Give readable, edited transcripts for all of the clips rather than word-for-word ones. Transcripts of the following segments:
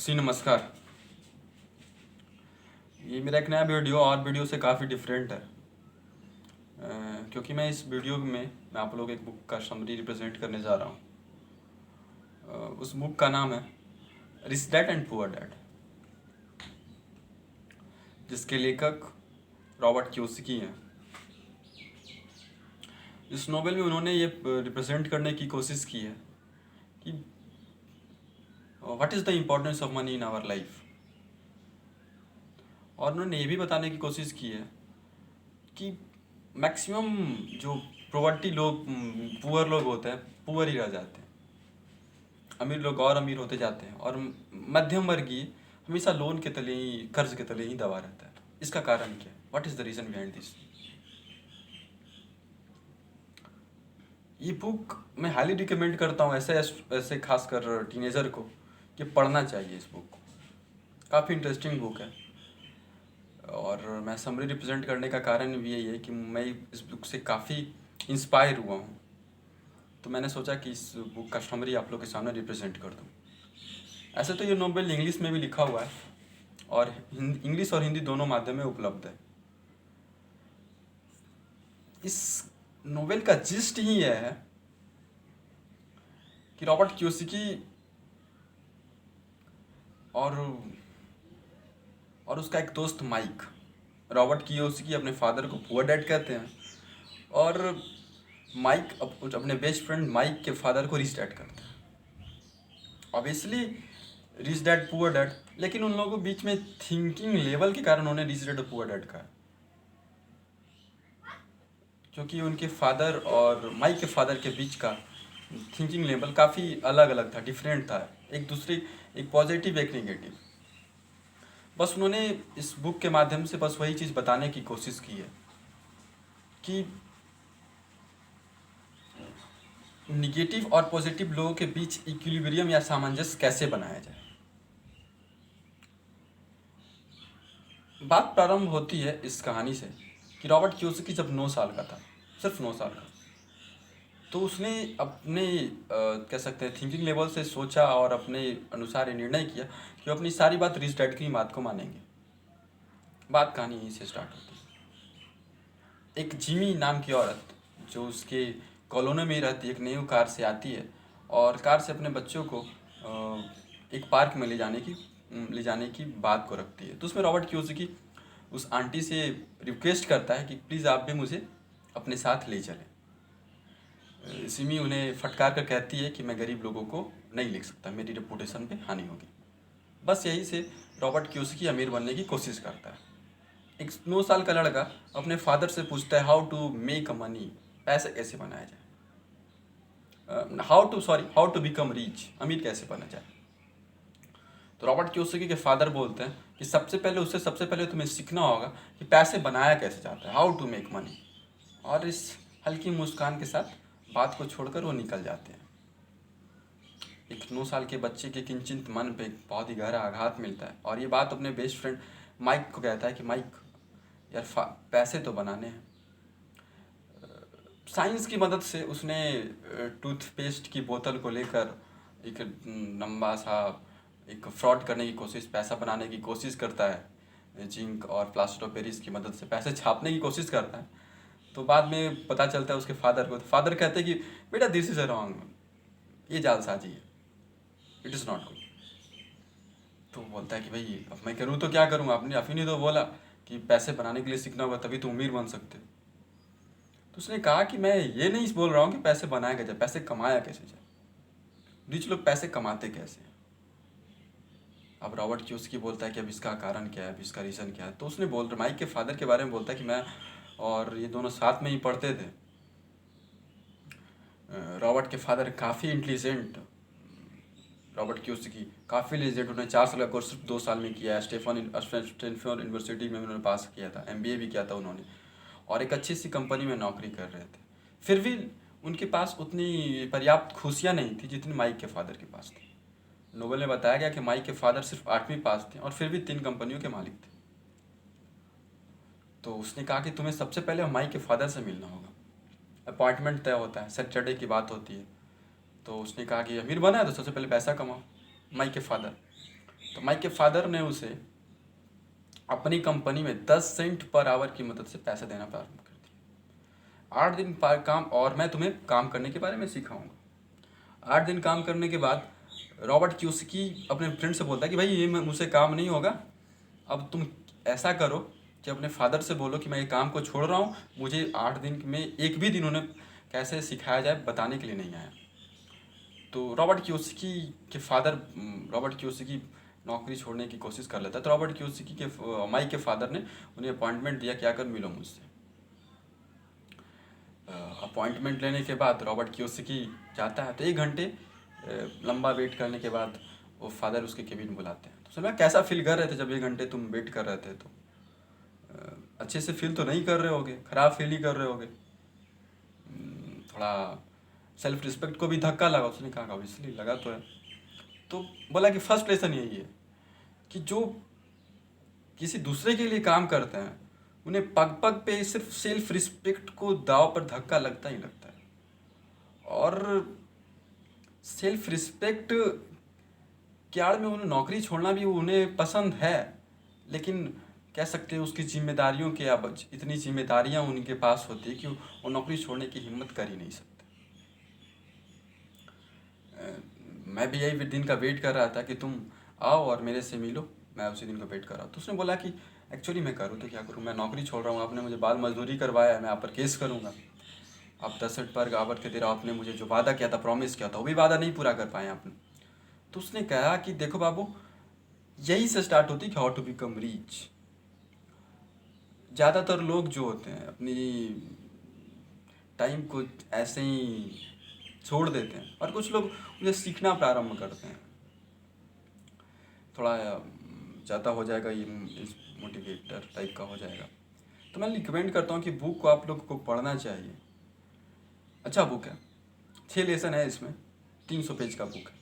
नमस्कार। ये मेरा एक नया वीडियो और वीडियो से काफ़ी डिफरेंट है, क्योंकि मैं इस वीडियो में मैं आप लोग एक बुक का समरी रिप्रेजेंट करने जा रहा हूँ। उस बुक का नाम है rich dad and poor dad, जिसके लेखक रॉबर्ट कियोसाकी हैं। इस नोवेल में उन्होंने ये रिप्रेजेंट करने की कोशिश की है कि what is the importance of money in our life, और उन्होंने ये भी बताने की कोशिश की है कि मैक्सिमम जो प्रॉपर्टी लोग, पुअर लोग होते हैं, पुअर ही रह जाते हैं। अमीर लोग और अमीर होते जाते हैं और मध्यम वर्गीय हमेशा लोन के तले ही, कर्ज के तले ही दबा रहता है। इसका कारण क्या है? What is the reason behind this? ये बुक मैं हाईली रिकमेंड करता हूँ ऐसे ऐसे खासकर टीनेजर को कि पढ़ना चाहिए इस बुक को। काफ़ी इंटरेस्टिंग बुक है, और मैं समरी रिप्रेजेंट करने का कारण भी यही है कि मैं इस बुक से काफ़ी इंस्पायर हुआ हूँ। तो मैंने सोचा कि इस बुक का समरी आप लोग के सामने रिप्रेजेंट कर दूँ। ऐसे तो ये नोवेल इंग्लिश में भी लिखा हुआ है, और इंग्लिश और हिंदी दोनों माध्यम में उपलब्ध है। इस नोवेल का जिस्ट ही यह है कि रॉबर्ट कियोसाकी और उसका एक दोस्त माइक, रॉबर्ट कियोसाकी अपने फादर को पुअर डैड कहते हैं, और माइक अपने बेस्ट फ्रेंड माइक के फादर को रिच डैड करता है। Obviously rich dad poor dad, लेकिन उन लोगों के बीच में थिंकिंग लेवल के कारण उन्हें रिच डैड और पुअर डैड कहा, क्योंकि उनके फादर और माइक के फादर के बीच का थिंकिंग लेवल काफ़ी अलग अलग था, डिफरेंट था, एक दूसरे, एक पॉजिटिव एक नेगेटिव। बस उन्होंने इस बुक के माध्यम से बस वही चीज़ बताने की कोशिश की है कि निगेटिव और पॉजिटिव लोगों के बीच इक्विलिब्रियम या सामंजस्य कैसे बनाया जाए। बात प्रारंभ होती है इस कहानी से कि रॉबर्ट कियोसाकी जब 9 साल का था, सिर्फ 9 साल का, तो उसने अपने कह सकते हैं थिंकिंग लेवल से सोचा और अपने अनुसार ये निर्णय किया कि वो अपनी सारी बात रिच डैड की बात को मानेंगे। बात कहानी यहीं से स्टार्ट होती है। एक जिमी नाम की औरत जो उसके कॉलोनी में रहती है, एक न्यू कार से आती है और कार से अपने बच्चों को एक पार्क में ले जाने की बात को रखती है। तो उसमें रॉबर्ट कियोसाकी उस आंटी से रिक्वेस्ट करता है कि प्लीज़ आप भी मुझे अपने साथ ले चलें। सिमी उन्हें फटकार कर कहती है कि मैं गरीब लोगों को नहीं लिख सकता, मेरी रेपुटेशन पे हानि होगी। बस यही से रॉबर्ट कियोसाकी अमीर बनने की कोशिश करता है। एक 9 साल का लड़का अपने फादर से पूछता है हाउ टू मेक मनी, पैसे कैसे बनाया जाए, हाउ टू बिकम रिच, अमीर कैसे बना जाए। तो रॉबर्ट कियोसाकी के फादर बोलते हैं कि सबसे पहले तुम्हें सीखना होगा कि पैसे बनाया कैसे जाता है, हाउ टू मेक मनी। और इस हल्की मुस्कान के साथ बात को छोड़कर वो निकल जाते हैं। एक 9 साल के बच्चे के किंचित मन पे बहुत ही गहरा आघात मिलता है, और ये बात अपने बेस्ट फ्रेंड माइक को कहता है कि माइक यार पैसे तो बनाने हैं। साइंस की मदद से उसने टूथपेस्ट की बोतल को लेकर एक लंबा सा एक फ्रॉड करने की कोशिश, पैसा बनाने की कोशिश करता है। जिंक और प्लास्टर ऑफ पेरिस की मदद से पैसे छापने की कोशिश करता है। तो बाद में पता चलता है उसके फादर को, फादर कहते हैं कि बेटा दिस इज़ अ रॉन्ग, ये जालसाजी है, इट इज़ नॉट गुड। तो बोलता है कि भाई अब मैं करूँ तो क्या करूँ, आपने अभी नहीं तो बोला कि पैसे बनाने के लिए सीखना होगा तभी तो अमीर बन सकते। तो उसने कहा कि मैं ये नहीं बोल रहा हूँ कि पैसे बनाया कैसे, पैसे कमाया कैसे जाए, रिच लोग पैसे कमाते कैसे हैं। अब रॉबर्ट कियोसाकी बोलता है कि अब इसका कारण क्या है, अब इसका रीज़न क्या है। तो उसने माइक के फादर के बारे में बोलता है कि मैं और ये दोनों साथ में ही पढ़ते थे। रॉबर्ट के फादर काफ़ी इंटेलिजेंट, रॉबर्ट कियोसाकी काफ़ी इंटेलिजेंट, उन्होंने 4 साल का कोर्स सिर्फ 2 साल में किया है। स्टैनफोर्ड यूनिवर्सिटी में उन्होंने पास किया था, एमबीए भी किया था उन्होंने, और एक अच्छी सी कंपनी में नौकरी कर रहे थे। फिर भी उनके पास उतनी पर्याप्त खुशियाँ नहीं थी जितनी माइक के फादर के पास थी। नोवेल में बताया गया कि माइक के फादर सिर्फ 8वीं पास थे और फिर भी 3 कंपनियों के मालिक थे। तो उसने कहा कि तुम्हें सबसे पहले माइक के फादर से मिलना होगा। अपॉइंटमेंट तय होता है, सैटरडे की बात होती है। तो उसने कहा कि अमीर बना है तो सबसे पहले पैसा कमाओ। माइक के फादर तो माइक के फादर ने उसे अपनी कंपनी में 10 सेंट पर आवर की मदद से पैसे देना प्रारंभ कर दिया। 8 दिन पर काम, और मैं तुम्हें काम करने के बारे में सिखाऊंगा। 8 दिन काम करने के बाद रॉबर्ट क्यूस्की अपने फ्रेंड से बोलता है कि भाई ये मुझसे काम नहीं होगा, अब तुम ऐसा करो कि अपने फादर से बोलो कि मैं ये काम को छोड़ रहा हूँ, मुझे 8 दिन में एक भी दिन उन्हें कैसे सिखाया जाए बताने के लिए नहीं आया। तो रॉबर्ट क्यूस्की के फादर रॉबर्ट क्यूस्की नौकरी छोड़ने की कोशिश कर लेता है। तो रॉबर्ट क्यूस्की के माइक के फादर ने उन्हें अपॉइंटमेंट दिया कि आकर मिलो मुझसे। अपॉइंटमेंट लेने के बाद रॉबर्ट क्यूस्की जाता है। तो 1 घंटे लंबा वेट करने के बाद वो फादर उसके केबिन बुलाते हैं। तो सुना कैसा फील कर रहे थे जब 1 घंटे तुम वेट कर रहे थे? तो अच्छे से फील तो नहीं कर रहे होगे, ख़राब फील ही कर रहे होगे। थोड़ा सेल्फ रिस्पेक्ट को भी धक्का लगा। उसने कहा ऑब्वियसली लगा तो है। तो बोला कि फर्स्ट लेसन यही है कि जो किसी दूसरे के लिए काम करते हैं उन्हें पग पग पे सिर्फ सेल्फ रिस्पेक्ट को दाव पर धक्का लगता ही लगता है। और सेल्फ रिस्पेक्ट की आड़ में उन्हें नौकरी छोड़ना भी उन्हें पसंद है, लेकिन कह सकते हैं उसकी जिम्मेदारियों के अब इतनी जिम्मेदारियां उनके पास होती है कि वो नौकरी छोड़ने की हिम्मत कर ही नहीं सकते। मैं भी यही दिन का वेट कर रहा था कि तुम आओ और मेरे से मिलो। मैं उसी दिन का वेट कर रहा था। तो उसने बोला कि एक्चुअली मैं करूँ तो क्या करूँ, मैं नौकरी छोड़ रहा हूँ, आपने मुझे बाल मजदूरी करवाया है, मैं आप पर केस करूँगा। आप 10 सेंट पर आवर के दे रहे हो, आपने मुझे जो वादा किया था, प्रॉमिस किया था, वो भी वादा नहीं पूरा कर पाए आपने। तो उसने कहा कि देखो बाबू, यही से स्टार्ट होती है कि हाउ टू बिकम रीच। ज़्यादातर लोग जो होते हैं अपनी टाइम को ऐसे ही छोड़ देते हैं और कुछ लोग उन्हें सीखना प्रारंभ करते हैं। थोड़ा ज़्यादा हो जाएगा ये, इस मोटिवेटर टाइप का हो जाएगा। तो मैं रिकमेंड करता हूँ कि बुक को आप लोग को पढ़ना चाहिए। अच्छा बुक है, 6 लेसन है इसमें, 300 पेज का बुक है।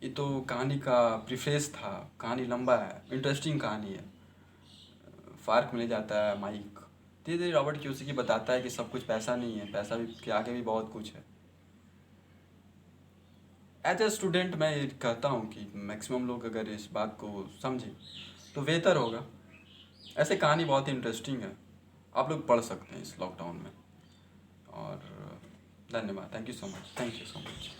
ये तो कहानी का प्रीफेस था, कहानी लंबा है, इंटरेस्टिंग कहानी है। फार्क मिल जाता है माइक, धीरे धीरे रॉबर्ट क्यूस्की बताता है कि सब कुछ पैसा नहीं है, पैसा भी के आगे भी बहुत कुछ है। एज ए स्टूडेंट मैं ये कहता हूँ कि मैक्सिमम लोग अगर इस बात को समझें तो बेहतर होगा। ऐसे कहानी बहुत ही इंटरेस्टिंग है, आप लोग पढ़ सकते हैं इस लॉकडाउन में। और धन्यवाद, thank you so much, thank you so much.